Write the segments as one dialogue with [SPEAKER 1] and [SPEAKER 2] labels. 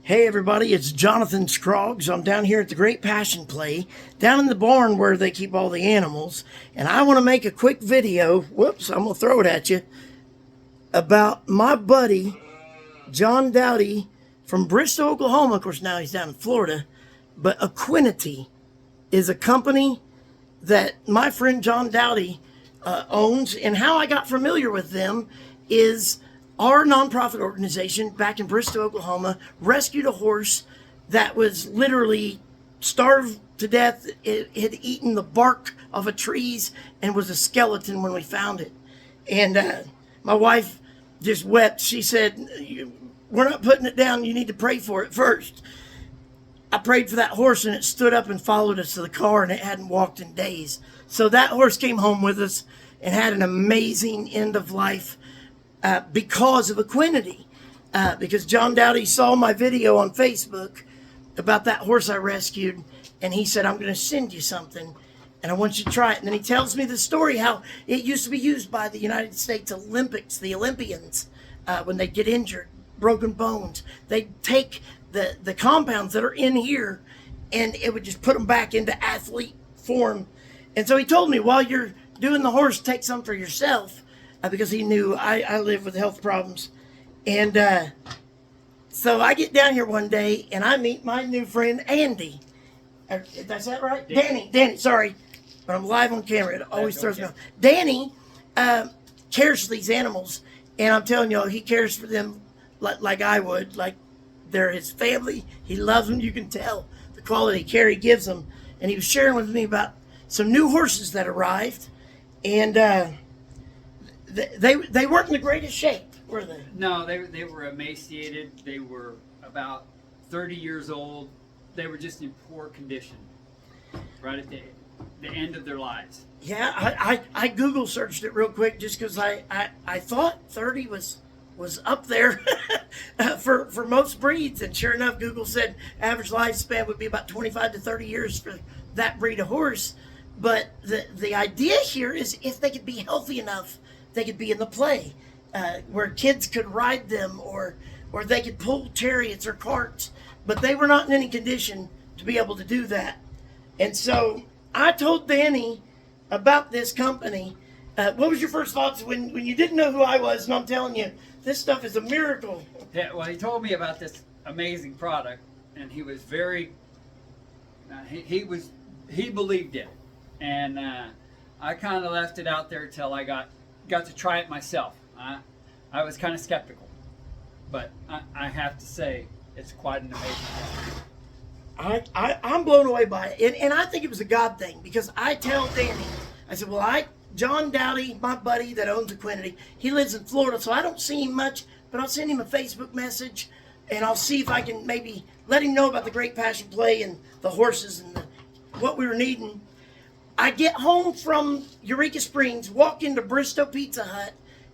[SPEAKER 1] Hey everybody, it's Jonathan Scroggs. I'm down here at the Great Passion Play, down in the barn where they keep all the animals, and I want to make a quick video, whoops, I'm going to throw it at you, about my buddy, John Dowdy from Bristol, Oklahoma. Of course, now he's down in Florida, but Equinity is a company that my friend John Dowdy owns, and how I got familiar with them is our nonprofit organization back in Bristol, Oklahoma, rescued a horse that was literally starved to death. It had eaten the bark of a trees and was a skeleton when we found it. And my wife just wept. She said, "We're not putting it down. You need to pray for it first." I prayed for that horse, and it stood up and followed us to the car, and it hadn't walked in days. So that horse came home with us and had an amazing end of life because of Equinity. Because John Dowdy saw my video on Facebook about that horse I rescued, and he said, "I'm going to send you something, and I want you to try it." And then he tells me the story how it used to be used by the United States Olympics, the Olympians, when they get injured, broken bones. They'd take the compounds that are in here, and it would just put them back into athlete form. And so he told me, while you're doing the horse, take some for yourself, because he knew I live with health problems. And so I get down here one day, and I meet my new friend, Andy. Is that right? Danny, sorry. But I'm live on camera. It always throws me off. Danny cares for these animals, and I'm telling you, he cares for them like I would. Like, they're his family. He loves them. You can tell the quality care he gives them. And he was sharing with me about some new horses that arrived, and they weren't in the greatest shape, were they?
[SPEAKER 2] No, they were emaciated. They were about 30 years old. They were just in poor condition, right at the end of their lives.
[SPEAKER 1] Yeah, I Google searched it real quick just because I thought 30 was up there for most breeds, and sure enough, Google said average lifespan would be about 25 to 30 years for that breed of horse. But the idea here is, if they could be healthy enough, they could be in the play where kids could ride them, or they could pull chariots or carts, but they were not in any condition to be able to do that. And so I told Danny about this company. What was your first thoughts when you didn't know who I was, and I'm telling you, this stuff is a miracle?
[SPEAKER 2] Yeah, well, he told me about this amazing product, and he was very, he believed it, and I kind of left it out there till I got to try it myself. I was kind of skeptical, but I have to say, it's quite an amazing product.
[SPEAKER 1] I'm blown away by it, and I think it was a God thing, because I tell Danny, I said, well, John Dowdy, my buddy that owns Equinity, he lives in Florida, so I don't see him much, but I'll send him a Facebook message, and I'll see if I can maybe let him know about the Great Passion Play and the horses and what we were needing. I get home from Eureka Springs, walk into Bristow Pizza Hut,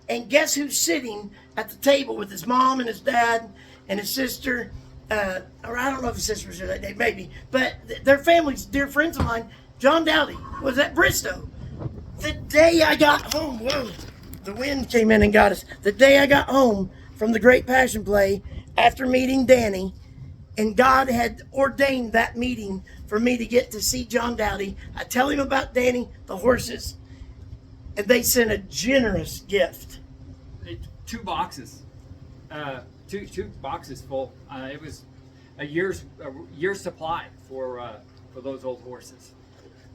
[SPEAKER 1] and guess who's sitting at the table with his mom and his dad and his sister, or I don't know if his sister was there that day, maybe, but their families, dear friends of mine. John Dowdy was at Bristow. The day I got home, whoa, the wind came in and got us. The day I got home from the Great Passion Play after meeting Danny, and God had ordained that meeting for me to get to see John Dowdy. I tell him about Danny, the horses, and they sent a generous gift.
[SPEAKER 2] 2 boxes, two boxes full. It was a year's supply for those old horses.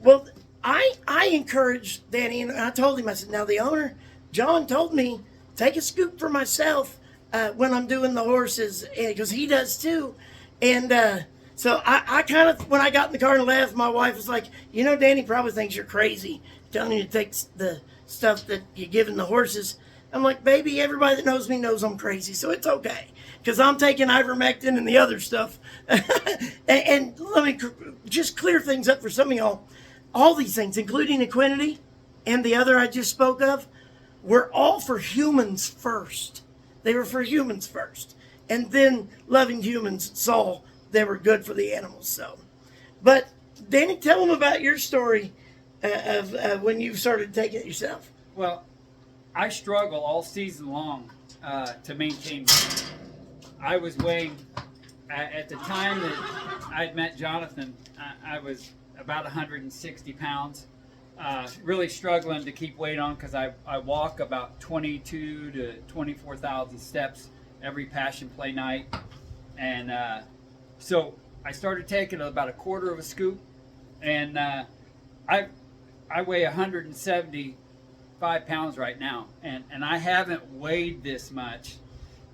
[SPEAKER 1] Well, I encouraged Danny, and I told him, I said, now the owner, John, told me, take a scoop for myself when I'm doing the horses, because he does too. And so I kind of, when I got in the car and left, my wife was like, Danny probably thinks you're crazy, telling you to take the stuff that you're giving the horses. I'm like, baby, everybody that knows me knows I'm crazy, so it's okay, because I'm taking ivermectin and the other stuff. and let me just clear things up for some of y'all. All these things, including Equinity and the other I just spoke of, were all for humans first. They were for humans first. And then loving humans saw they were good for the animals. So, but Danny, tell them about your story of when you started taking it yourself.
[SPEAKER 2] Well, I struggle all season long to maintain weight. I was weighing At the time that I'd met Jonathan, I was about 160 pounds, really struggling to keep weight on because I walk about 22 to 24,000 steps every Passion Play night. And so I started taking about a quarter of a scoop, and I weigh 175 pounds right now, and I haven't weighed this much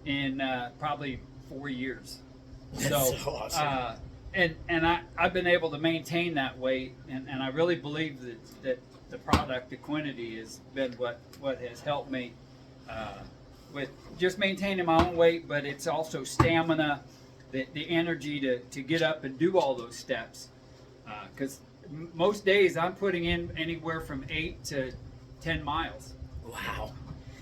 [SPEAKER 2] in probably 4 years.
[SPEAKER 1] That's so awesome.
[SPEAKER 2] I've been able to maintain that weight, and I really believe that the product Equinity has been what has helped me with just maintaining my own weight, but it's also stamina, the energy to get up and do all those steps. Because most days I'm putting in anywhere from 8 to 10 miles.
[SPEAKER 1] Wow.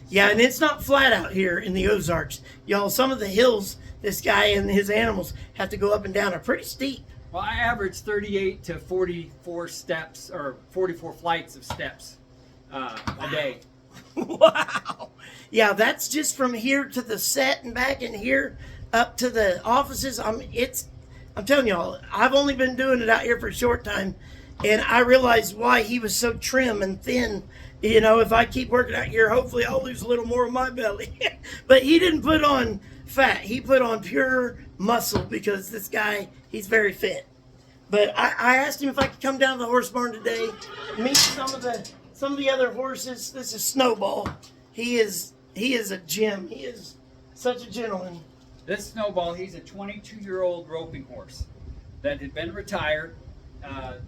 [SPEAKER 1] Yeah, and it's not flat out here in the Ozarks. Y'all, some of the hills this guy and his animals have to go up and down are pretty steep.
[SPEAKER 2] Well, I average 38 to 44 steps, or 44 flights of steps a day.
[SPEAKER 1] Wow. Yeah, that's just from here to the set and back, and here up to the offices. I'm telling y'all, I've only been doing it out here for a short time, and I realized why he was so trim and thin. You know, if I keep working out here, hopefully I'll lose a little more of my belly. But he didn't put on fat. He put on pure muscle because this guy, he's very fit. But I asked him if I could come down to the horse barn today, meet some of the other horses. This is Snowball. He is a gem. He is such a gentleman.
[SPEAKER 2] This Snowball, he's a 22-year-old roping horse that had been retired.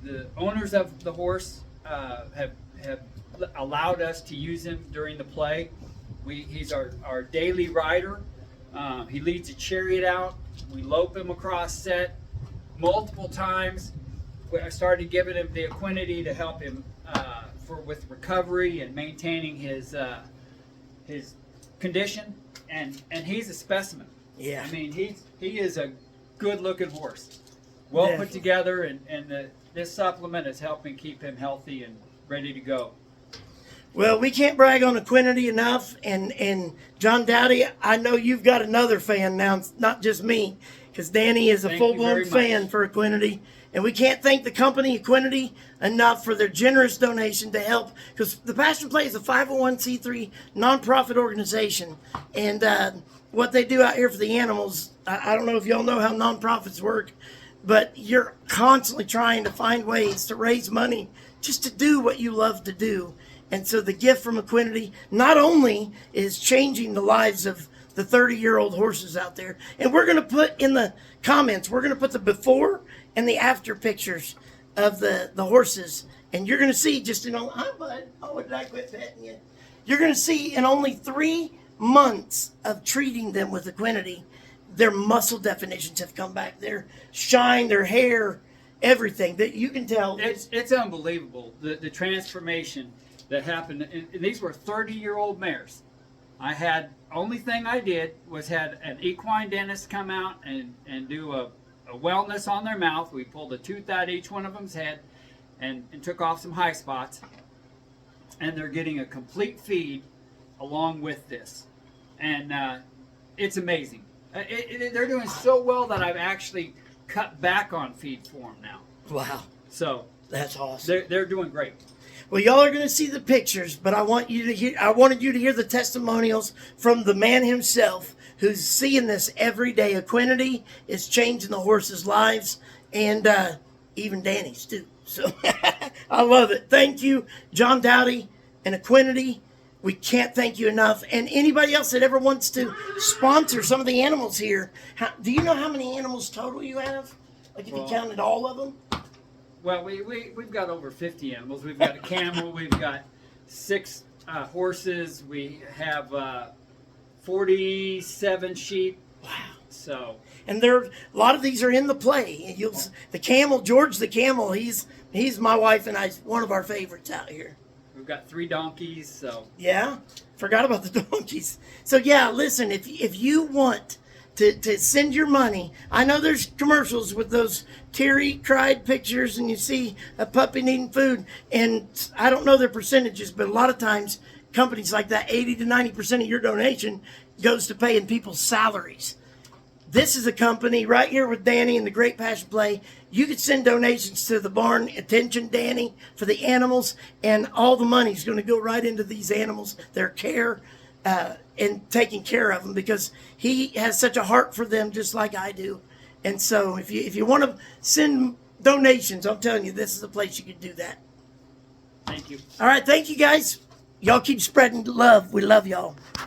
[SPEAKER 2] The owners of the horse have allowed us to use him during the play. He's our daily rider. He leads a chariot out. We lope him across set multiple times. I started giving him the Equinity to help him with recovery and maintaining his condition, and he's a specimen.
[SPEAKER 1] Yeah.
[SPEAKER 2] I mean, he is a good-looking horse, well
[SPEAKER 1] Definitely
[SPEAKER 2] put together, and this supplement is helping keep him healthy and ready to go.
[SPEAKER 1] Well, we can't brag on Equinity enough, and John Dowdy, I know you've got another fan now, it's not just me, because Danny is a full-blown fan for Equinity, and we can't thank the company Equinity enough for their generous donation to help, because the Passion Play is a 501c3 nonprofit organization, and what they do out here for the animals, I don't know if y'all know how nonprofits work, but you're constantly trying to find ways to raise money just to do what you love to do. And so the gift from Equinity not only is changing the lives of the 30-year-old horses out there, and we're going to put in the comments, we're going to put the before and the after pictures of the horses, and you're going to see just in only, hi bud, oh, did I quit petting you? You're going to see in only 3 months of treating them with Equinity, their muscle definitions have come back, their shine, their hair, everything that you can tell.
[SPEAKER 2] It's unbelievable, the transformation that happened. And these were 30-year-old mares. Only thing I did was had an equine dentist come out and do a wellness on their mouth. We pulled a tooth out of each one of them's head and took off some high spots. And they're getting a complete feed along with this. And it's amazing. They're doing so well that I've actually cut back on feed for them now.
[SPEAKER 1] Wow.
[SPEAKER 2] So
[SPEAKER 1] that's awesome.
[SPEAKER 2] They're doing great.
[SPEAKER 1] Well, y'all are going to see the pictures, but I wanted you to hear the testimonials from the man himself who's seeing this every day. Equinity is changing the horses' lives, and even Danny's too. So I love it. Thank you, John Dowdy and Equinity. We can't thank you enough. And anybody else that ever wants to sponsor some of the animals here, do you know how many animals total you have? Like if you counted all of them?
[SPEAKER 2] Well, we've got over 50 animals. We've got a camel. We've got 6 horses. We have 47 sheep.
[SPEAKER 1] Wow.
[SPEAKER 2] So.
[SPEAKER 1] And a lot of these are in the play. The camel, George the camel, he's my wife and I's one of our favorites out here.
[SPEAKER 2] We've got 3 donkeys. So.
[SPEAKER 1] Yeah, forgot about the donkeys. So yeah, listen, if you want to send your money. I know there's commercials with those teary-cried pictures and you see a puppy needing food, and I don't know their percentages, but a lot of times companies like that, 80 to 90% of your donation goes to paying people's salaries. This is a company right here with Danny and the Great Passion Play. You could send donations to the barn. Attention, Danny, for the animals, and all the money is going to go right into these animals, their care, and taking care of them, because he has such a heart for them, just like I do. And so, if you want to send donations, I'm telling you, this is the place you can do that.
[SPEAKER 2] Thank you.
[SPEAKER 1] All right, thank you guys. Y'all keep spreading love. We love y'all.